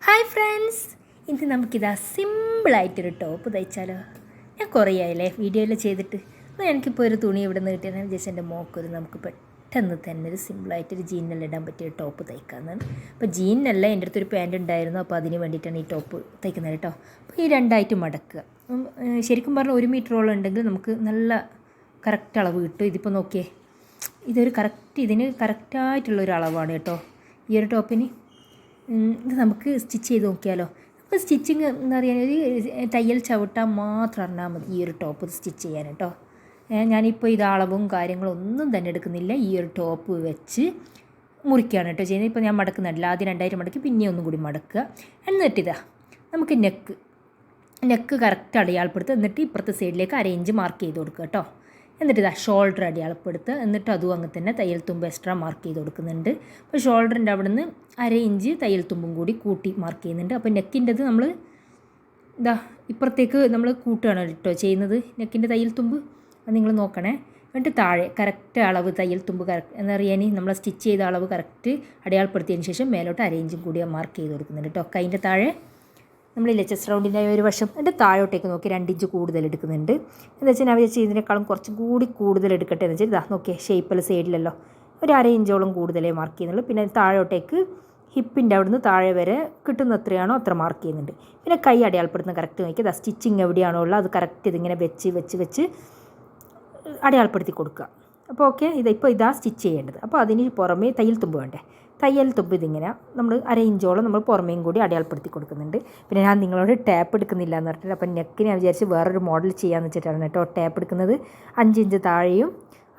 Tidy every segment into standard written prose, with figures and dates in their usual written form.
Hi friends, ഇന്ന് നമുക്കിതാ സിമ്പിളായിട്ടൊരു top തയ്ച്ചാലോ. ഞാൻ കുറേ ആയില്ലേ വീഡിയോയിൽ ചെയ്തിട്ട്. അപ്പോൾ എനിക്കിപ്പോൾ ഒരു തുണി ഇവിടെ നിന്ന് കിട്ടിയാൽ ജസ്റ്റ് എൻ്റെ മോക്കൊരു നമുക്ക് പെട്ടെന്ന് തന്നെ ഒരു സിമ്പിളായിട്ടൊരു ജീനിനെല്ലാം ഇടാൻ പറ്റിയ ടോപ്പ് തയ്ക്കാമെന്നാണ്. അപ്പോൾ ജീനിനല്ല, എൻ്റെ അടുത്തൊരു പാൻറ് ഉണ്ടായിരുന്നു, അപ്പോൾ അതിന് വേണ്ടിയിട്ടാണ് ഈ ടോപ്പ് തയ്ക്കുന്നത് കേട്ടോ. അപ്പോൾ ഈ രണ്ടായിട്ട് മടക്കുക. ശരിക്കും പറഞ്ഞാൽ 1 മീറ്ററോളം ഉണ്ടെങ്കിൽ നമുക്ക് നല്ല കറക്റ്റ് അളവ് കിട്ടും. ഇതിപ്പോൾ നോക്കിയേ, ഇതിന് കറക്റ്റായിട്ടുള്ളൊരു അളവാണ് കേട്ടോ ഈ ഒരു ടോപ്പിന്. ഇത് നമുക്ക് സ്റ്റിച്ച് ചെയ്ത് നോക്കിയാലോ. അപ്പോൾ സ്റ്റിച്ചിങ് എന്ന് പറയാൻ ഒരു തയ്യൽ ചവിട്ടാൻ മാത്രം അറിഞ്ഞാൽ മതി ഈ ഒരു ടോപ്പ് സ്റ്റിച്ച് ചെയ്യാൻ കേട്ടോ. ഞാനിപ്പോൾ ഇത് അളവും കാര്യങ്ങളും ഒന്നും തന്നെ എടുക്കുന്നില്ല. ഈ ഒരു ടോപ്പ് വെച്ച് മുറിക്കുകയാണ് കേട്ടോ ചെയ്യുന്നത്. ഇപ്പോൾ ഞാൻ മടക്കുന്നില്ല, ആദ്യം 2 മടക്കി പിന്നെ ഒന്നും കൂടി മടക്കുക. എന്നിട്ടിതാ നമുക്ക് നെക്ക് കറക്റ്റ് അടയാളപ്പെടുത്തുക. എന്നിട്ട് ഇപ്പുറത്തെ സൈഡിലേക്ക് 1/2 ഇഞ്ച് മാർക്ക് ചെയ്ത് കൊടുക്കുക കേട്ടോ. എന്നിട്ട് ഇതാ ഷോൾഡർ അടയാളപ്പെടുത്തുക. എന്നിട്ട് അതും അങ്ങനെ തന്നെ തയ്യൽ തുമ്പ് എക്സ്ട്രാ മാർക്ക് ചെയ്ത് കൊടുക്കുന്നുണ്ട്. അപ്പോൾ ഷോൾഡറിൻ്റെ അവിടെ നിന്ന് 1/2 ഇഞ്ച് തയ്യൽ തുമ്പും കൂടി കൂട്ടി മാർക്ക് ചെയ്യുന്നുണ്ട്. അപ്പോൾ നെക്കിൻ്റെത് നമ്മൾ ഇതാ ഇപ്പുറത്തേക്ക് നമ്മൾ കൂട്ടുകയാണ് കേട്ടോ ചെയ്യുന്നത്, നെക്കിൻ്റെ തയ്യൽ തുമ്പ്. അത് നിങ്ങൾ നോക്കണേ. എന്നിട്ട് താഴെ കറക്റ്റ് അളവ് തയ്യൽ തുമ്പ് എന്നറിയാൻ നമ്മൾ സ്റ്റിച്ച് ചെയ്ത അളവ് കറക്റ്റ് അടയാളപ്പെടുത്തിയതിന് ശേഷം മേലോട്ട് 1/2 ഇഞ്ചും കൂടി മാർക്ക് ചെയ്ത് കൊടുക്കുന്നുണ്ട് കേട്ടോ. കൈൻ്റെ താഴെ നമ്മളില്ലേ ചെസ്റ്റ് റൗണ്ടിൻ്റെ ഒരു വശം എന്നിട്ട് താഴോട്ടേക്ക് നോക്കി 2 ഇഞ്ച് കൂടുതൽ എടുക്കുന്നുണ്ട്. എന്താ വെച്ചാൽ ഞാൻ വിചാരിച്ച് ഇതിനേക്കാളും കുറച്ചും കൂടി കൂടുതൽ എടുക്കട്ടെ എന്ന് വെച്ചാൽ ഇതാ നോക്കിയേ, ഷേപ്പിൽ സൈഡിലല്ലോ ഒരു 1/2 ഇഞ്ചോളം കൂടുതലേ മാർക്ക് ചെയ്യുന്നുള്ളൂ. പിന്നെ താഴോട്ടേക്ക് ഹിപ്പിൻ്റെ അവിടുന്ന് താഴെ വരെ കിട്ടുന്ന എത്രയാണോ അത്ര മാർക്ക് ചെയ്യുന്നുണ്ട്. പിന്നെ കൈ അടയാളപ്പെടുത്തുന്ന കറക്റ്റ് നോക്കി ഇതാ സ്റ്റിച്ചിങ് എവിടെയാണോ ഉള്ളത് അത് കറക്റ്റ് ഇതിങ്ങനെ വെച്ച് അടയാളപ്പെടുത്തി കൊടുക്കുക. അപ്പോൾ ഓക്കെ, ഇപ്പോൾ ഇതാ സ്റ്റിച്ച് ചെയ്യേണ്ടത്. അപ്പോൾ അതിന് പുറമേ തയ്യൽ തുമ്പ് വേണ്ടേ, തയ്യൽ തുമ്പ് ഇതിങ്ങനെ നമ്മൾ 1/2 ഇഞ്ചോളം നമ്മൾ പുറമേയും കൂടി അടയാളപ്പെടുത്തി കൊടുക്കുന്നുണ്ട്. പിന്നെ ഞാൻ നിങ്ങളോട് ടാപ്പ് എടുക്കുന്നില്ല എന്ന് പറഞ്ഞിട്ട്, അപ്പം നെക്ക് ഞാൻ വിചാരിച്ച് വേറൊരു മോഡൽ ചെയ്യാമെന്ന് വെച്ചിട്ടാണ് കേട്ടോ ടാപ്പ് എടുക്കുന്നത്. 5 ഇഞ്ച് താഴെയും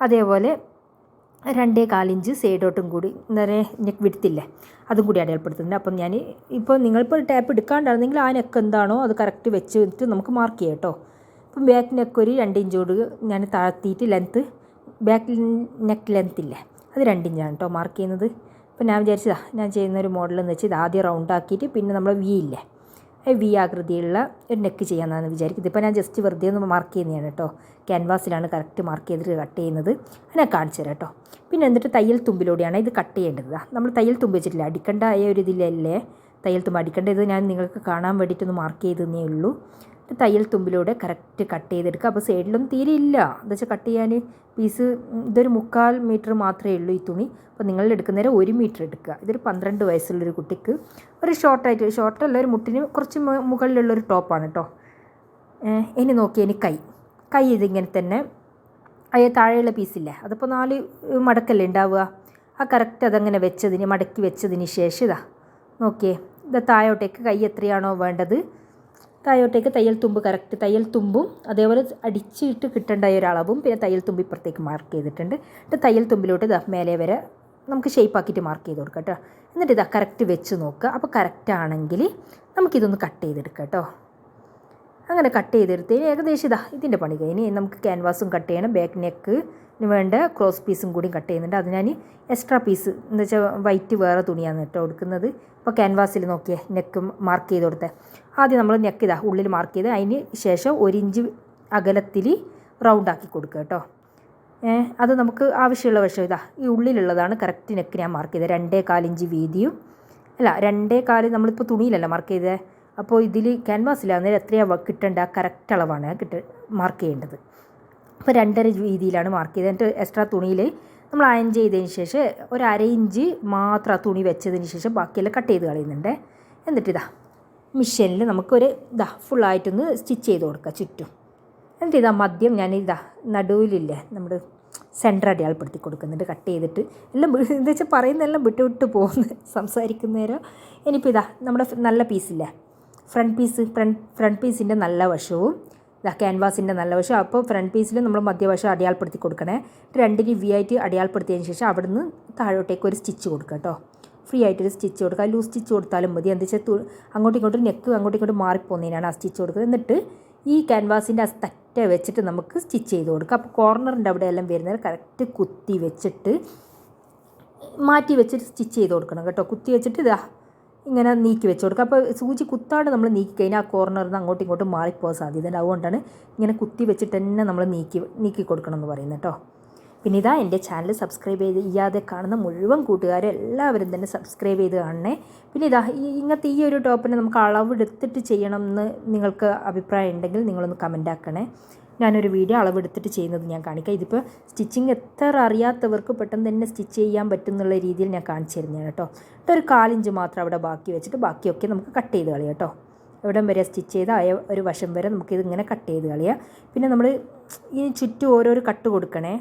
അതേപോലെ 2.25 ഇഞ്ച് സൈഡോട്ടും കൂടി എന്താ പറയുക നെക്ക് വിടുത്തില്ലേ അതും കൂടി അടയാളപ്പെടുത്തുന്നുണ്ട്. അപ്പം ഞാൻ ഇപ്പോൾ നിങ്ങളിപ്പോൾ ടാപ്പ് എടുക്കാണ്ടായിരുന്നെങ്കിൽ ആ നെക്ക് എന്താണോ അത് കറക്റ്റ് വെച്ചിട്ട് നമുക്ക് മാർക്ക് ചെയ്യാം കേട്ടോ. അപ്പം ബാക്ക് നെക്ക് ഒരു 2 ഇഞ്ചോട് ഞാൻ താഴ്ത്തിയിട്ട് ലെങ്ത്ത് ബാക്ക് നെക്ക് ലെങ്ത്ത് ഇല്ലേ അത് 2 ഇഞ്ചാണ് കേട്ടോ മാർക്ക് ചെയ്യുന്നത്. അപ്പോൾ ഞാൻ വിചാരിച്ചതാ ഞാൻ ചെയ്യുന്നൊരു മോഡലെന്ന് വെച്ച് ഇത് ആദ്യം റൗണ്ട് ആക്കിയിട്ട് പിന്നെ നമ്മൾ വി ഇല്ലേ വി ആകൃതിയുള്ള ഒരു നെക്ക് ചെയ്യാമെന്നാണ് വിചാരിക്കുന്നത്. ഇപ്പോൾ ഞാൻ ജസ്റ്റ് വെറുതെ ഒന്ന് മാർക്ക് ചെയ്യുന്നതാണ് കേട്ടോ. ക്യാൻവാസിലാണ് കറക്റ്റ് മാർക്ക് ചെയ്തിട്ട് കട്ട് ചെയ്യുന്നത്. ഞാൻ കാണിച്ചു തരാം കേട്ടോ. പിന്നെ എന്നിട്ട് തയ്യൽ തുമ്പിലൂടെയാണ് ഇത് കട്ട് ചെയ്യേണ്ടത്. നമ്മൾ തയ്യൽ തുമ്പ് വെച്ചിട്ടില്ല, അടിക്കേണ്ട ഒരു ഇതിലല്ലേ തയ്യൽ തുമ്പ് അടിക്കേണ്ടത്. ഞാൻ നിങ്ങൾക്ക് കാണാൻ വേണ്ടിയിട്ടൊന്ന് മാർക്ക് ചെയ്തതേ ഉള്ളൂ. തയ്യൽ തുമ്പിലൂടെ കറക്റ്റ് കട്ട് ചെയ്തെടുക്കുക. അപ്പോൾ സൈഡിലൊന്നും തീരെ ഇല്ല, എന്താ വെച്ചാൽ കട്ട് ചെയ്യാൻ പീസ് ഇതൊരു 3/4 മീറ്റർ മാത്രമേ ഉള്ളൂ ഈ തുണി. അപ്പോൾ നിങ്ങൾ എടുക്കുന്നേരം 1 മീറ്റർ എടുക്കുക. ഇതൊരു 12 വയസ്സുള്ളൊരു കുട്ടിക്ക് ഒരു ഷോർട്ടല്ല ഒരു മുട്ടിന് കുറച്ച് മുകളിലുള്ളൊരു ടോപ്പാണ് കേട്ടോ. ഇനി നോക്കിയാൽ കൈ ഇതിങ്ങനെ തന്നെ താഴെയുള്ള പീസില്ലേ അതിപ്പോൾ 4 മടക്കല്ലേ ഉണ്ടാവുക. ആ കറക്റ്റ് അതങ്ങനെ മടക്കി വെച്ചതിന് ശേഷം ഇതാ നോക്കിയേ, ഇത് താഴോട്ടേക്ക് കൈ എത്രയാണോ വേണ്ടത് താഴോട്ടേക്ക് തയ്യൽ തുമ്പ് കറക്റ്റ് തയ്യൽ തുമ്പും അതേപോലെ അടിച്ചിട്ട് കിട്ടേണ്ട ഒരളവും പിന്നെ തയ്യൽ തുമ്പ് ഇപ്പുറത്തേക്ക് മാർക്ക് ചെയ്തിട്ടുണ്ട്. എന്നിട്ട് തയ്യൽ തുമ്പിലോട്ട് ഇതാ മേലെ വരെ നമുക്ക് ഷേപ്പാക്കിയിട്ട് മാർക്ക് ചെയ്ത് കൊടുക്കാം കേട്ടോ. എന്നിട്ട് ഇതാ കറക്റ്റ് വെച്ച് നോക്കുക. അപ്പോൾ കറക്റ്റ് ആണെങ്കിൽ നമുക്കിതൊന്ന് കട്ട് ചെയ്തെടുക്കാം കേട്ടോ. അങ്ങനെ കട്ട് ചെയ്തെടുത്ത് ഏകദേശം ഇതിൻ്റെ പണി കഴിഞ്ഞ് നമുക്ക് ക്യാൻവാസും കട്ട് ചെയ്യണം. ബാക്ക് നെക്കിന് വേണ്ട ക്രോസ് പീസും കൂടി കട്ട് ചെയ്യുന്നുണ്ട്. അത് ഞാൻ എക്സ്ട്രാ പീസ് എന്ന് വെച്ചാൽ വൈറ്റ് വേറെ തുണിയാണ് കേട്ടോ എടുക്കുന്നത്. അപ്പോൾ ക്യാൻവാസിൽ നോക്കിയേ നെക്ക് മാർക്ക് ചെയ്ത് കൊടുത്തേ. ആദ്യം നമ്മൾ നെക്ക് ഉള്ളിൽ മാർക്ക് ചെയ്ത് അതിന് ശേഷം 1 ഇഞ്ച് അകലത്തിൽ റൗണ്ടാക്കി കൊടുക്കുക കേട്ടോ. അത് നമുക്ക് ആവശ്യമുള്ള വശം ഈ ഉള്ളിലുള്ളതാണ് കറക്റ്റ് നെക്ക് ഞാൻ മാർക്ക് ചെയ്തത്. 2.25 ഇഞ്ച് വീതിയും 2.25 നമ്മളിപ്പോൾ തുണിയിലല്ല മാർക്ക് ചെയ്തത്. അപ്പോൾ ഇതിൽ ക്യാൻവാസിലാണ് എത്രയാണ് കിട്ടേണ്ട കറക്റ്റ് അളവാണ് മാർക്ക് ചെയ്യേണ്ടത്. അപ്പോൾ 2.5 വീതിയിലാണ് മാർക്ക് ചെയ്തത്. എന്നിട്ട് എക്സ്ട്രാ തുണിയിൽ നമ്മൾ അയൺ ചെയ്തതിന് ശേഷം ഒരു 1/2 ഇഞ്ച് മാത്രം തുണി വെച്ചതിന് ശേഷം ബാക്കിയെല്ലാം കട്ട് ചെയ്ത് കളയുന്നുണ്ട്. എന്നിട്ട് മിഷീനിൽ നമുക്കൊരു ഫുള്ളായിട്ടൊന്ന് സ്റ്റിച്ച് ചെയ്ത് കൊടുക്കുക ചുറ്റും. എന്നിട്ട് മദ്യം ഞാൻ നടുവിലില്ലേ നമ്മുടെ സെൻറ്റർ അടയാളപ്പെടുത്തി കൊടുക്കുന്നുണ്ട് കട്ട് ചെയ്തിട്ട്. എല്ലാം എന്താ വെച്ചാൽ പറയുന്നതെല്ലാം വിട്ട് പോകുന്നു സംസാരിക്കുന്നേരം. ഇനിയിപ്പോൾ നമ്മുടെ നല്ല പീസില്ലേ ഫ്രണ്ട് പീസിൻ്റെ നല്ല വശവും ക്യാൻവാസിൻ്റെ നല്ല വശം. അപ്പോൾ ഫ്രണ്ട് പീസിൽ നമ്മൾ മധ്യവശം അടയാളപ്പെടുത്തി കൊടുക്കണേ. 2 വി ആയിട്ട് അടയാളപ്പെടുത്തിയതിന് ശേഷം അവിടുന്ന് താഴോട്ടേക്ക് ഒരു സ്റ്റിച്ച് കൊടുക്കുക കേട്ടോ. ഫ്രീ ആയിട്ടൊരു സ്റ്റിച്ച് കൊടുക്കുക. ലൂസ് സ്റ്റിച്ച് കൊടുത്താലും മതി. എന്താ വെച്ചാൽ അങ്ങോട്ടും ഇങ്ങോട്ടും നെക്ക് അങ്ങോട്ടും ഇങ്ങോട്ടും മാറിപ്പോകുന്നതിനാണ് ആ സ്റ്റിച്ച് കൊടുക്കുന്നത്. എന്നിട്ട് ഈ ക്യാൻവാസിൻ്റെ ആ തറ്റ വെച്ചിട്ട് നമുക്ക് സ്റ്റിച്ച് ചെയ്ത് കൊടുക്കുക. അപ്പോൾ കോർണറിൻ്റെ അവിടെ എല്ലാം വരുന്നത് കറക്റ്റ് കുത്തി വെച്ചിട്ട് മാറ്റി വെച്ചിട്ട് സ്റ്റിച്ച് ചെയ്ത് കൊടുക്കണം കേട്ടോ. കുത്തി വെച്ചിട്ട് ഇങ്ങനെ നീക്കി വെച്ച് കൊടുക്കുക. അപ്പോൾ സൂചി കുത്താണ്ട് നമ്മൾ നീക്കി കഴിഞ്ഞാൽ ആ കോർണറിൽ നിന്ന് അങ്ങോട്ടും ഇങ്ങോട്ടും മാറിപ്പോകാൻ സാധ്യതയുണ്ട്. അതുകൊണ്ടാണ് ഇങ്ങനെ കുത്തി വെച്ചിട്ട് തന്നെ നമ്മൾ നീക്കി കൊടുക്കണം എന്ന് പറയുന്നത് കേട്ടോ. പിന്നെ ഇതാ എൻ്റെ ചാനൽ സബ്സ്ക്രൈബ് ചെയ്യാതെ കാണുന്ന മുഴുവൻ കൂട്ടുകാരും എല്ലാവരും തന്നെ സബ്സ്ക്രൈബ് ചെയ്ത് കാണണേ. പിന്നെ ഇതാ ഇങ്ങനത്തെ ഈ ഒരു ടോപ്പിന് നമുക്ക് അളവെടുത്തിട്ട് ചെയ്യണം എന്ന് നിങ്ങൾക്ക് അഭിപ്രായം ഉണ്ടെങ്കിൽ നിങ്ങളൊന്ന് കമൻ്റ് ആക്കണേ. ഞാനൊരു വീഡിയോ അളവെടുത്തിട്ട് ചെയ്യുന്നത് ഞാൻ കാണിക്കാം. ഇതിപ്പോൾ സ്റ്റിച്ചിങ് എത്ര അറിയാത്തവർക്ക് പെട്ടെന്ന് തന്നെ സ്റ്റിച്ച് ചെയ്യാൻ പറ്റുന്നുള്ള രീതിയിൽ ഞാൻ കാണിച്ചു തരുന്നതാണ് കേട്ടോ. എന്നിട്ട് ഒരു 1/4 ഇഞ്ച് മാത്രം അവിടെ ബാക്കി വെച്ചിട്ട് ബാക്കിയൊക്കെ നമുക്ക് കട്ട് ചെയ്ത് കളയാം കേട്ടോ. എവിടം വരെ സ്റ്റിച്ച് ചെയ്ത് ആയ ഒരു വശം വരെ നമുക്കിതിങ്ങനെ കട്ട് ചെയ്ത് കളയാം. പിന്നെ നമ്മൾ ഈ ചുറ്റും ഓരോരോ കട്ട് കൊടുക്കണേ.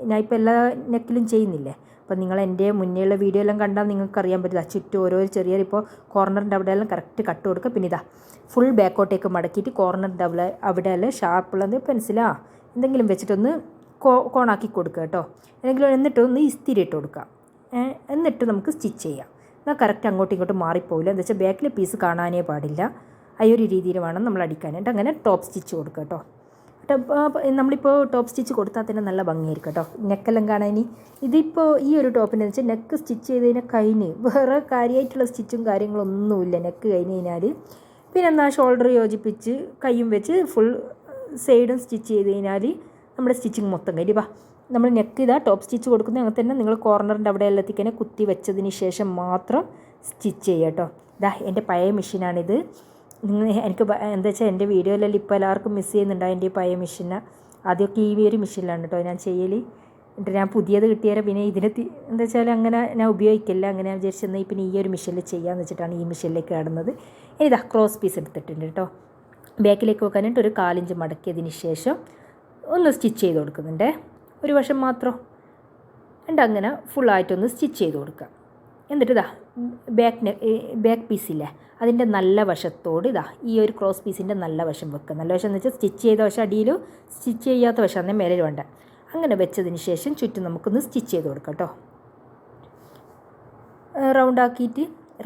ഞാൻ ഇപ്പോൾ എല്ലാ നെക്കിലും ചെയ്യുന്നില്ലേ. അപ്പോൾ നിങ്ങൾ എൻ്റെ മുന്നേയുള്ള വീഡിയോ എല്ലാം കണ്ടാൽ നിങ്ങൾക്കറിയാൻ പറ്റില്ല. ചുറ്റും ഓരോ ചെറിയ ഇപ്പോൾ കോർണറിൻ്റെ അവിടെ എല്ലാം കറക്റ്റ് കട്ട് കൊടുക്കുക. പിന്നെ ഇതാ ഫുൾ ബാക്കോട്ടേക്ക് മടക്കിയിട്ട് കോർണറിൻ്റെ അവിടെ എല്ലാം ഷാർപ്പുള്ളത് പെൻസിലാ എന്തെങ്കിലും വെച്ചിട്ടൊന്ന് കോണാക്കി കൊടുക്കുക കേട്ടോ. എന്നിട്ടൊന്ന് ഇസ്തിരി ഇട്ട് കൊടുക്കുക. എന്നിട്ട് നമുക്ക് സ്റ്റിച്ച് ചെയ്യാം. എന്നാൽ കറക്റ്റ് അങ്ങോട്ടും ഇങ്ങോട്ടും മാറിപ്പോവില്ല. എന്താ വെച്ചാൽ ബാക്കിലെ പീസ് കാണാനേ പാടില്ല. ആ ഒരു രീതിയിൽ വേണം നമ്മൾ അടിക്കാനായിട്ട്. അങ്ങനെ ടോപ്പ് സ്റ്റിച്ച് കൊടുക്കുക കേട്ടോ. നമ്മളിപ്പോൾ ടോപ്പ് സ്റ്റിച്ച് കൊടുത്താൽ തന്നെ നല്ല ഭംഗിയായിരിക്കും കേട്ടോ. നെക്കെല്ലാം കാണാൻ ഇതിപ്പോൾ ഈ ഒരു ടോപ്പിൻ്റെ വെച്ചാൽ നെക്ക് സ്റ്റിച്ച് ചെയ്ത് കഴിഞ്ഞാൽ കഴിഞ്ഞ് വേറെ കാര്യമായിട്ടുള്ള സ്റ്റിച്ചും കാര്യങ്ങളൊന്നുമില്ല നെക്ക് കഴിഞ്ഞ് കഴിഞ്ഞാൽ. പിന്നെ എന്നാൽ ഷോൾഡർ യോജിപ്പിച്ച് കൈയും വെച്ച് ഫുൾ സൈഡും സ്റ്റിച്ച് ചെയ്ത് കഴിഞ്ഞാൽ നമ്മുടെ സ്റ്റിച്ചിങ് മൊത്തം കഴിഞ്ഞ്. നമ്മൾ നെക്ക് ഇതാ ടോപ്പ് സ്റ്റിച്ച് കൊടുക്കുന്നത് അങ്ങനെ തന്നെ നിങ്ങൾ കോർണറിൻ്റെ അവിടെ എല്ലാത്തിക്കന്നെ കുത്തി വെച്ചതിന് ശേഷം മാത്രം സ്റ്റിച്ച് ചെയ്യുക കേട്ടോ. ഇതാ എൻ്റെ പഴയ മെഷീനാണിത്. എനിക്ക് എന്താ വെച്ചാൽ എൻ്റെ വീഡിയോയിലെല്ലാം ഇപ്പോൾ എല്ലാവർക്കും മിസ് ചെയ്യുന്നുണ്ടാവും എൻ്റെ ഈ പഴയ മെഷീനെ. ആദ്യമൊക്കെ ഈ ഒരു മെഷീനിലാണ് കേട്ടോ ഞാൻ ചെയ്യൽ. എന്നിട്ട് ഞാൻ പുതിയത് കിട്ടിയാൽ പിന്നെ ഇതിന് എന്താ വെച്ചാൽ അങ്ങനെ ഞാൻ ഉപയോഗിക്കില്ല. അങ്ങനെ ഞാൻ വിചാരിച്ചെന്നാൽ പിന്നെ ഈ ഒരു മെഷീനിൽ ചെയ്യാമെന്ന് വെച്ചിട്ടാണ് ഈ മെഷീനിലേക്ക് കടന്നത്. ഇനി ഇതാ ക്രോസ് പീസ് എടുത്തിട്ടുണ്ട് കേട്ടോ. ബാക്കിലേക്ക് വെക്കാനായിട്ട് ഒരു 1/4 ഇഞ്ച് മടക്കിയതിന് ശേഷം ഒന്ന് സ്റ്റിച്ച് ചെയ്ത് കൊടുക്കുന്നുണ്ട്. ഒരു വശം മാത്രം. എന്നിട്ട് അങ്ങനെ ഫുള്ളായിട്ടൊന്ന് സ്റ്റിച്ച് ചെയ്ത് കൊടുക്കുക. എന്നിട്ട് ഇതാ ബാക്ക് പീസില്ലേ അതിൻ്റെ നല്ല വശത്തോട് ഇതാ ഈ ഒരു ക്രോസ് പീസിൻ്റെ നല്ല വശം വെക്കുക. നല്ല വശം എന്ന് വെച്ചാൽ സ്റ്റിച്ച് ചെയ്ത വശം അടിയിലും സ്റ്റിച്ച് ചെയ്യാത്ത വശം അന്നേ മേലെ വേണ്ട. അങ്ങനെ വെച്ചതിന് ശേഷം ചുറ്റും നമുക്കൊന്ന് സ്റ്റിച്ച് ചെയ്ത് കൊടുക്കാം കേട്ടോ.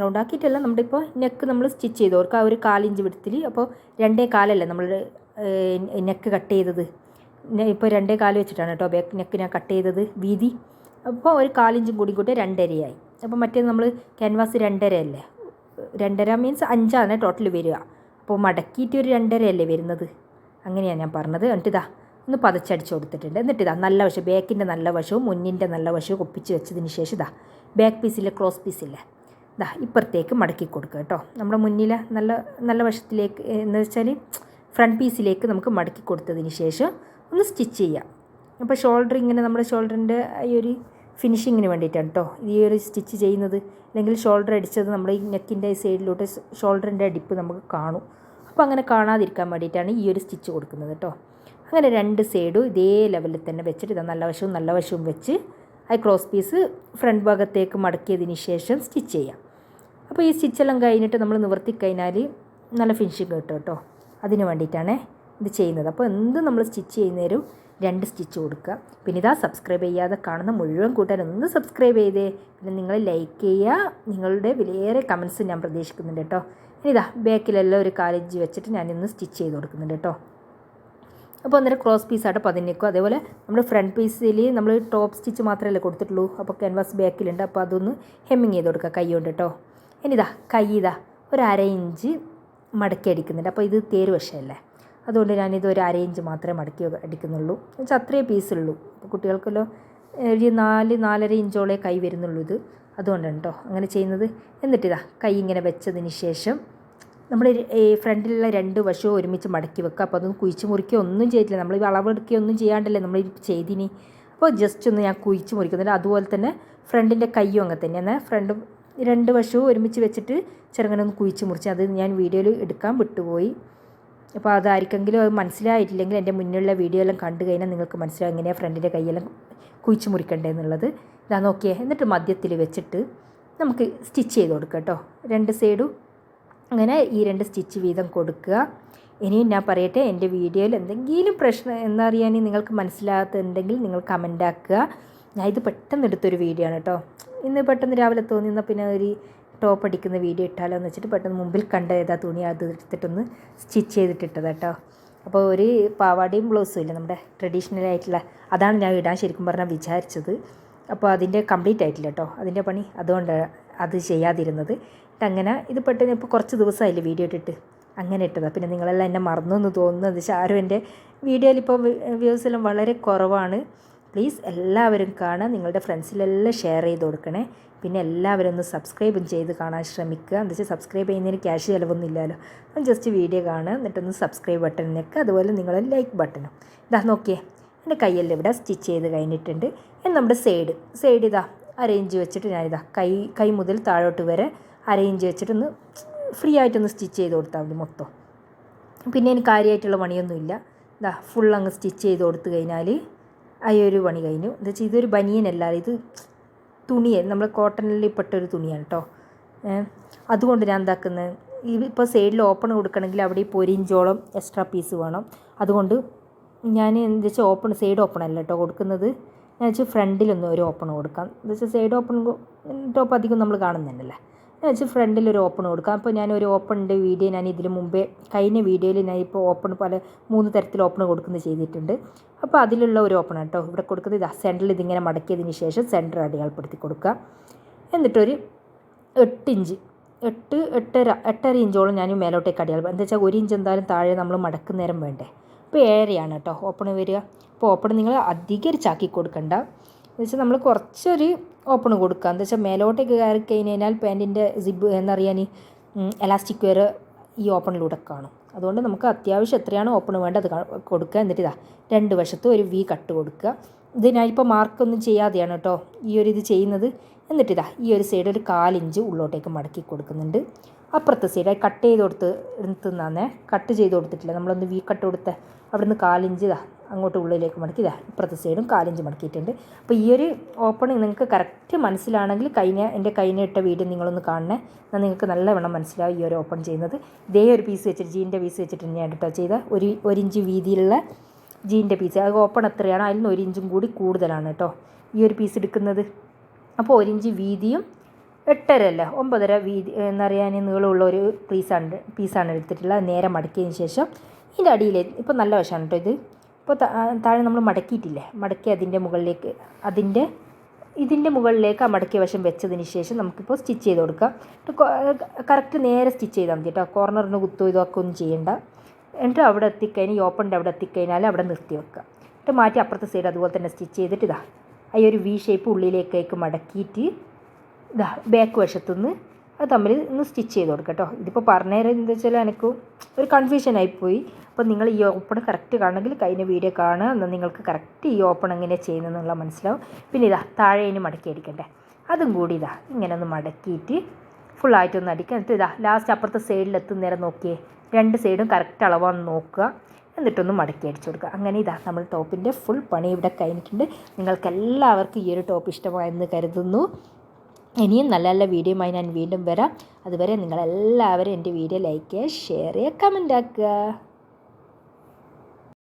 റൗണ്ടാക്കിയിട്ടല്ല നമ്മുടെ ഇപ്പോൾ നെക്ക് നമ്മൾ സ്റ്റിച്ച് ചെയ്ത് കൊടുക്കുക. ഒരു 1/4 ഇഞ്ച് വിടത്തിൽ. അപ്പോൾ 2.25 അല്ലേ നമ്മൾ നെക്ക് കട്ട് ചെയ്തത്. ഇപ്പോൾ 2.25 വെച്ചിട്ടാണ് കേട്ടോ ബാക്ക് നെക്ക് ഞാൻ കട്ട് ചെയ്തത് വീതി. അപ്പോൾ ഒരു 1/4 ഇഞ്ചും കൂടി 2.5 അപ്പോൾ മറ്റേ നമ്മൾ ക്യാൻവാസ് 2.5 അല്ലേ. 2.5 മീൻസ് 5 ടോട്ടൽ വരിക. അപ്പോൾ മടക്കിയിട്ട് ഒരു 2.5 അല്ലേ വരുന്നത്. അങ്ങനെയാണ് ഞാൻ പറഞ്ഞത്. എന്നിട്ട് ഇതാ ഒന്ന് പതച്ചടിച്ച് കൊടുത്തിട്ടുണ്ട്. എന്നിട്ട് ഇതാ നല്ല വശം ബാക്കിൻ്റെ നല്ല വശവും മുന്നിൻ്റെ നല്ല വശവും ഒപ്പിച്ച് വെച്ചതിന് ശേഷം ഇതാ ബാക്ക് പീസിലെ ക്രോസ് പീസില്ലേ ഇതാ ഇപ്പുറത്തേക്ക് മടക്കി കൊടുക്കുക കേട്ടോ. നമ്മുടെ മുന്നിലെ നല്ല വശത്തിലേക്ക് എന്ന് വെച്ചാൽ ഫ്രണ്ട് പീസിലേക്ക് നമുക്ക് മടക്കി കൊടുത്തതിന് ശേഷം ഒന്ന് സ്റ്റിച്ച് ചെയ്യാം. അപ്പോൾ ഷോൾഡർ ഇങ്ങനെ നമ്മുടെ ഷോൾഡറിൻ്റെ ഈ ഒരു ഫിനിഷിങ്ങിന് വേണ്ടിയിട്ടാണ് കേട്ടോ ഈ ഒരു സ്റ്റിച്ച് ചെയ്യുന്നത്. അല്ലെങ്കിൽ ഷോൾഡർ അടിച്ചത് നമ്മുടെ ഈ നെക്കിൻ്റെ സൈഡിലോട്ട് ഷോൾഡറിൻ്റെ അടിപ്പ് നമുക്ക് കാണും. അപ്പോൾ അങ്ങനെ കാണാതിരിക്കാൻ വേണ്ടിയിട്ടാണ് ഈ ഒരു സ്റ്റിച്ച് കൊടുക്കുന്നത് കേട്ടോ. അങ്ങനെ 2 സൈഡും ഇതേ ലെവലിൽ തന്നെ വെച്ചിട്ട് ഇതാ നല്ല വശവും വെച്ച് ആ ക്രോസ് പീസ് ഫ്രണ്ട് ഭാഗത്തേക്ക് മടക്കിയതിന് ശേഷം സ്റ്റിച്ച് ചെയ്യാം. അപ്പോൾ ഈ സ്റ്റിച്ചെല്ലാം കഴിഞ്ഞിട്ട് നമ്മൾ നിവർത്തി കഴിഞ്ഞാൽ നല്ല ഫിനിഷിങ് കിട്ടും കേട്ടോ. അതിന് വേണ്ടിയിട്ടാണ് ഇത് ചെയ്യുന്നത്. അപ്പോൾ എന്ത് നമ്മൾ സ്റ്റിച്ച് ചെയ്യുന്നേരും 2 സ്റ്റിച്ച് കൊടുക്കുക. പിന്നെ ഇതാ സബ്സ്ക്രൈബ് ചെയ്യാതെ കാണുന്ന മുഴുവൻ കൂട്ടുകാരൊന്ന് സബ്സ്ക്രൈബ് ചെയ്തേ. പിന്നെ നിങ്ങൾ ലൈക്ക് ചെയ്യുക. നിങ്ങളുടെ വിലയേറെ കമൻസ് ഞാൻ പ്രതീക്ഷിക്കുന്നുണ്ട് കേട്ടോ. ഇനി ഇതാ ബാക്കിലെല്ലാം ഒരു 1/4 ഇഞ്ച് വെച്ചിട്ട് ഞാനിന്ന് സ്റ്റിച്ച് ചെയ്ത് കൊടുക്കുന്നുണ്ട് കേട്ടോ. അപ്പോൾ അന്നേരം ക്രോസ് പീസായിട്ട് പതിനേക്കും. അതേപോലെ നമ്മൾ ഫ്രണ്ട് പീസിൽ നമ്മൾ ടോപ്പ് സ്റ്റിച്ച് മാത്രമല്ലേ കൊടുത്തിട്ടുള്ളൂ. അപ്പോൾ ക്യാൻവാസ് ബാക്കിലുണ്ട്. അപ്പോൾ അതൊന്ന് ഹെമ്മിങ് ചെയ്ത് കൊടുക്കുക കൈ കൊണ്ട് കേട്ടോ. ഇനി കൈ ഒരു 1/2 ഇഞ്ച് മടക്കി അടിക്കുന്നുണ്ട്. അപ്പോൾ ഇത് തേര് വശമല്ലേ, അതുകൊണ്ട് ഞാനിത് ഒരു 1/2 ഇഞ്ച് മാത്രമേ മടക്കി അടിക്കുന്നുള്ളൂ. എന്നുവെച്ചാൽ അത്രയേ പീസുള്ളൂ. അപ്പോൾ കുട്ടികൾക്കെല്ലാം ഒരു 4-4.5 ഇഞ്ചോളേ കൈ വരുന്നുള്ളൂ ഇത്. അതുകൊണ്ടാണ് കേട്ടോ അങ്ങനെ ചെയ്യുന്നത്. എന്നിട്ട് കൈ ഇങ്ങനെ വെച്ചതിന് ശേഷം നമ്മൾ ഫ്രണ്ടിലുള്ള 2 വശവും ഒരുമിച്ച് മടക്കി വെക്കുക. അപ്പോൾ അതൊന്നും കുഴിച്ച് മുറിക്കുകയോ ഒന്നും ചെയ്തിട്ടില്ല. നമ്മൾ അളവെടുക്കുകയോ ഒന്നും ചെയ്യാണ്ടല്ലേ നമ്മൾ ചെയ്തിനി. അപ്പോൾ ജസ്റ്റ് ഒന്ന് ഞാൻ കുഴിച്ച് മുറിക്കുന്നുണ്ട്. അതുപോലെ തന്നെ ഫ്രണ്ടിൻ്റെ കയ്യും അങ്ങനെ തന്നെ. എന്നാൽ ഫ്രണ്ട് 2 വശവും ഒരുമിച്ച് വെച്ചിട്ട് ചെറുങ്ങനെ ഒന്ന് കുഴിച്ച് മുറിച്ച് അത് ഞാൻ വീഡിയോയിൽ എടുക്കാൻ വിട്ടുപോയി. അപ്പോൾ അതായിരിക്കെങ്കിലും അത് മനസ്സിലായിട്ടില്ലെങ്കിൽ എൻ്റെ മുന്നിലുള്ള വീഡിയോ എല്ലാം കണ്ടു കഴിഞ്ഞാൽ നിങ്ങൾക്ക് മനസ്സിലാവും എങ്ങനെയാണ് ഫ്രണ്ടിൻ്റെ കൈയെല്ലാം കുഴിച്ച് മുറിക്കേണ്ടതെന്നുള്ളത്. ഇതാ നോക്കിയേ. എന്നിട്ട് മധ്യത്തിൽ വെച്ചിട്ട് നമുക്ക് സ്റ്റിച്ച് ചെയ്ത് കൊടുക്കുക കേട്ടോ. 2 സൈഡും അങ്ങനെ ഈ 2 സ്റ്റിച്ച് വീതം കൊടുക്കുക. ഇനിയും ഞാൻ പറയട്ടെ, എൻ്റെ വീഡിയോയിൽ എന്തെങ്കിലും പ്രശ്നം എന്നറിയാൻ നിങ്ങൾക്ക് മനസ്സിലാകാത്തുണ്ടെങ്കിൽ നിങ്ങൾ കമൻ്റ് ആക്കുക. ഞാൻ ഇത് പെട്ടെന്ന് എടുത്തൊരു വീഡിയോ ആണ് കേട്ടോ. ഇന്ന് പെട്ടെന്ന് രാവിലെ തോന്നിയെന്നാൽ പിന്നെ ഒരു ടോപ്പ് അടിക്കുന്ന വീഡിയോ ഇട്ടാലോ എന്ന് വെച്ചിട്ട് പെട്ടെന്ന് മുമ്പിൽ കണ്ട ഏതാ തുണി അത് എടുത്തിട്ടൊന്ന് സ്റ്റിച്ച് ചെയ്തിട്ടിട്ടത് കേട്ടോ. അപ്പോൾ ഒരു പാവാടയും ബ്ലൗസും ഇല്ല നമ്മുടെ ട്രഡീഷണൽ ആയിട്ടുള്ള, അതാണ് ഞാൻ ഇടാൻ ശരിക്കും പറഞ്ഞാൽ വിചാരിച്ചത്. അപ്പോൾ അതിൻ്റെ കംപ്ലീറ്റ് ആയിട്ടില്ല കേട്ടോ അതിൻ്റെ പണി, അതുകൊണ്ട് അത് ചെയ്യാതിരുന്നത്. അങ്ങനെ ഇത് പെട്ടെന്ന് ഇപ്പോൾ കുറച്ച് ദിവസമായില്ലേ വീഡിയോ ഇട്ടിട്ട്, അങ്ങനെ ഇട്ടതാണ്. പിന്നെ നിങ്ങളെല്ലാം എന്നെ മറന്നു എന്ന് തോന്നുന്നത്. ആരും എൻ്റെ വീഡിയോയിൽ ഇപ്പോൾ വ്യൂസ് എല്ലാം വളരെ കുറവാണ്. പ്ലീസ് എല്ലാവരും കാണാൻ നിങ്ങളുടെ ഫ്രണ്ട്സിലെല്ലാം ഷെയർ ചെയ്ത് കൊടുക്കണേ. പിന്നെ എല്ലാവരും ഒന്ന് സബ്സ്ക്രൈബും ചെയ്ത് കാണാൻ ശ്രമിക്കുക. എന്താ വെച്ചാൽ സബ്സ്ക്രൈബ് ചെയ്യുന്നതിന് ക്യാഷ് ചിലവൊന്നും ഇല്ലല്ലോ. ജസ്റ്റ് വീഡിയോ കാണുക, എന്നിട്ടൊന്ന് സബ്സ്ക്രൈബ് ബട്ടൺ നിൽക്കുക, അതുപോലെ നിങ്ങളെ ലൈക്ക് ബട്ടണും. ഇതാ നോക്കിയേ, എൻ്റെ കയ്യെല്ലാം ഇവിടെ സ്റ്റിച്ച് ചെയ്ത് കഴിഞ്ഞിട്ടുണ്ട്. നമ്മുടെ സൈഡ് ഇതാ അരയിഞ്ച് വെച്ചിട്ട് ഞാനിതാ കൈ മുതൽ താഴോട്ട് വരെ അരയിഞ്ച് വെച്ചിട്ടൊന്ന് ഫ്രീ ആയിട്ടൊന്ന് സ്റ്റിച്ച് ചെയ്ത് കൊടുത്താൽ മതി മൊത്തം. പിന്നെ എനിക്ക് കാര്യമായിട്ടുള്ള പണിയൊന്നുമില്ല. ഇതാ ഫുൾ അങ്ങ് സ്റ്റിച്ച് ചെയ്ത് കൊടുത്തു കഴിഞ്ഞാൽ ഒരു പണി കഴിഞ്ഞു. എന്താ വെച്ചാൽ ഇതൊരു ബനിയനല്ല, ഇത് തുണിയെ നമ്മൾ കോട്ടണിൽ പെട്ടൊരു തുണിയാണ് കേട്ടോ. അതുകൊണ്ട് ഞാൻ എന്താക്കുന്നത്, ഇപ്പോൾ സൈഡിൽ ഓപ്പൺ കൊടുക്കണമെങ്കിൽ അവിടെ ഇപ്പോൾ 1 ഇഞ്ചോളം എക്സ്ട്രാ പീസ് വേണം. അതുകൊണ്ട് ഞാൻ എന്താ വെച്ചാൽ സൈഡ് ഓപ്പൺ അല്ല കേട്ടോ കൊടുക്കുന്നത്. ഞാൻ വെച്ചാൽ ഫ്രണ്ടിലൊന്ന് ഒരു ഓപ്പൺ കൊടുക്കാം. എന്താ വെച്ചാൽ സൈഡ് ഓപ്പൺ ടോപ്പ് അധികം നമ്മൾ കാണുന്നുണ്ടല്ലേ. ഞാൻ വെച്ചാൽ ഫ്രണ്ടിലൊരു ഓപ്പൺ കൊടുക്കാം. അപ്പോൾ ഞാനൊരു ഓപ്പണിൻ്റെ വീഡിയോ ഞാൻ ഇതിന് മുമ്പേ കഴിഞ്ഞ വീഡിയോയിൽ ഞാൻ ഇപ്പോൾ ഓപ്പൺ 3 തരത്തിൽ ഓപ്പൺ കൊടുക്കുന്നത് ചെയ്തിട്ടുണ്ട്. അപ്പോൾ അതിലുള്ള ഒരു ഓപ്പൺ കേട്ടോ ഇവിടെ കൊടുക്കുന്നത്. ഇതാ സെൻറ്ററിൽ ഇതിങ്ങനെ മടക്കിയതിന് ശേഷം സെൻറ്റർ അടയാളപ്പെടുത്തി കൊടുക്കുക. എന്നിട്ടൊരു 8 ഇഞ്ച് 8.5 ഇഞ്ചോളം ഞാൻ മേലോട്ടേക്ക് അടയാളം. എന്താ വെച്ചാൽ 1 ഇഞ്ച് എന്തായാലും താഴെ നമ്മൾ മടക്കുന്നേരം വേണ്ടേ. അപ്പോൾ 7 കേട്ടോ ഓപ്പൺ വരിക. അപ്പോൾ ഓപ്പൺ നിങ്ങൾ അധികം ചാക്കി കൊടുക്കണ്ട. എന്ന് വെച്ചാൽ നമ്മൾ കുറച്ചൊരു ഓപ്പൺ കൊടുക്കുക. എന്താ വെച്ചാൽ മേലോട്ടേക്ക് കയറി കഴിഞ്ഞാൽ പാൻറ്റിൻ്റെ സിബ് എന്നറിയാൻ എലാസ്റ്റിക് വെയർ ഈ ഓപ്പണിലൂടെ കാണും. അതുകൊണ്ട് നമുക്ക് അത്യാവശ്യം എത്രയാണ് ഓപ്പൺ വേണ്ടത് അത് കൊടുക്കുക. എന്നിട്ട് ഇതാ 2 വശത്തും ഒരു വി കട്ട് കൊടുക്കുക. ഇത് ഞാനിപ്പോൾ മാർക്കൊന്നും ചെയ്യാതെയാണ് കേട്ടോ ഇത് ചെയ്യുന്നത്. എന്നിട്ടിതാ ഈ ഒരു സൈഡ് ഒരു 4 ഇഞ്ച് ഉള്ളോട്ടേക്ക് മടക്കി കൊടുക്കുന്നുണ്ട്. അപ്പുറത്തെ സൈഡ് കട്ട് ചെയ്ത് എടുത്തുന്നാന്നേ, കട്ട് ചെയ്ത് കൊടുത്തിട്ടില്ല, നമ്മളൊന്ന് വി കട്ട് കൊടുത്ത് അവിടുന്ന് 4 ഇഞ്ച് ഇതാ അങ്ങോട്ട് ഉള്ളിലേക്ക് മടക്കി ഇതാ ഇപ്പുറത്തെ സൈഡും 4 ഇഞ്ച് മടക്കിയിട്ടുണ്ട്. അപ്പോൾ ഈ ഒരു ഓപ്പണിങ് നിങ്ങൾക്ക് കറക്റ്റ് മനസ്സിലാണെങ്കിൽ എൻ്റെ കഴിഞ്ഞ ഇട്ട വീഡിയോ നിങ്ങളൊന്ന് കാണണേ. എന്നാൽ നിങ്ങൾക്ക് നല്ലവണ്ണം മനസ്സിലാവും ഈ ഒരു ഓപ്പൺ ചെയ്യുന്നത്. ഇതേ ഒരു പീസ് വെച്ചിട്ട് ജീൻ്റെ പീസ് വെച്ചിട്ട് ഞാൻ കേട്ടോ ചെയ്ത 1 ഇഞ്ച് വീതിയിലുള്ള ജീൻ്റെ പീസ്. അത് ഓപ്പൺ എത്രയാണോ അതിൽ നിന്ന് 1 ഇഞ്ചും കൂടി കൂടുതലാണ് കേട്ടോ ഈ ഒരു പീസ് എടുക്കുന്നത്. അപ്പോൾ 1 ഇഞ്ച് വീതിയും 8.5 അല്ല 9.5 വീതി എന്നറിയാൻ നീളമുള്ള ഒരു പീസാണ് എടുത്തിട്ടുള്ളത്. നേരെ മടക്കിയതിന് ശേഷം ഇതിൻ്റെ അടിയിൽ ഇപ്പോൾ നല്ല വശമാണ് കേട്ടോ ഇത്. ഇപ്പോൾ താഴെ നമ്മൾ മടക്കിയിട്ടില്ലേ, മടക്കി ഇതിൻ്റെ മുകളിലേക്ക് ആ മടക്കിയ വശം വെച്ചതിന് ശേഷം നമുക്കിപ്പോൾ സ്റ്റിച്ച് ചെയ്ത് കൊടുക്കാം. കറക്റ്റ് നേരെ സ്റ്റിച്ച് ചെയ്താൽ മതി കേട്ടോ. കോർണറിന് കുത്തോ ഇതൊക്കെ ഒന്നും ചെയ്യേണ്ട. എന്നിട്ട് അവിടെ എത്തിക്കഴിഞ്ഞാൽ ഈ ഓപ്പണിൻ്റെ അവിടെ എത്തിക്കഴിഞ്ഞാൽ അവിടെ നിർത്തി വെക്കുക. എന്നിട്ട് മാറ്റി അപ്പുറത്തെ സൈഡ് അതുപോലെ തന്നെ സ്റ്റിച്ച് ചെയ്തിട്ട് ഇതാ ഈ ഒരു വി ഷേപ്പ് ഉള്ളിലേക്കേക്ക് മടക്കിയിട്ട് ഇതാ ബാക്ക് വശത്തുനിന്ന് അത് തമ്മിൽ ഒന്ന് സ്റ്റിച്ച് ചെയ്ത് കൊടുക്കുക കേട്ടോ. ഇതിപ്പോൾ പറഞ്ഞുതരാൻ എന്താ വെച്ചാൽ എനിക്ക് ഒരു കൺഫ്യൂഷനായിപ്പോയി. അപ്പോൾ നിങ്ങൾ ഈ ഓപ്പൺ കറക്റ്റ് കാണണമെങ്കിൽ കഴിഞ്ഞ വീഡിയോ കാണുക, എന്നാൽ നിങ്ങൾക്ക് കറക്റ്റ് ഈ ഓപ്പൺ എങ്ങനെയാണ് ചെയ്യുന്നതെന്നുള്ള മനസ്സിലാവും. പിന്നെ ഇതാ താഴെ ഇനി മടക്കി അടിക്കണ്ടേ, അതും കൂടി ഇതാ ഇങ്ങനെ ഒന്ന് മടക്കിയിട്ട് ഫുള്ളായിട്ടൊന്ന് അടിക്കുക. എന്നിട്ട് ഇതാ ലാസ്റ്റ് അപ്പുറത്തെ സൈഡിലെത്തുന്ന നേരം നോക്കിയേ 2 സൈഡും കറക്റ്റ് അളവാന്ന് നോക്കുക. എന്നിട്ടൊന്ന് മടക്കി അടിച്ചു കൊടുക്കുക. അങ്ങനെ ഇതാ നമ്മൾ ടോപ്പിൻ്റെ ഫുൾ പണി ഇവിടെ കഴിഞ്ഞിട്ടുണ്ട്. നിങ്ങൾക്കെല്ലാവർക്കും ഈ ഒരു ടോപ്പ് ഇഷ്ടമായെന്ന് കരുതുന്നു. ഇനിയും നല്ല നല്ല വീഡിയോയുമായി ഞാൻ വീണ്ടും വരാം. അതുവരെ നിങ്ങളെല്ലാവരും എൻ്റെ വീഡിയോ ലൈക്ക് ചെയ്യുക, ഷെയർ ചെയ്യുക, കമൻ്റ് ആക്കുക.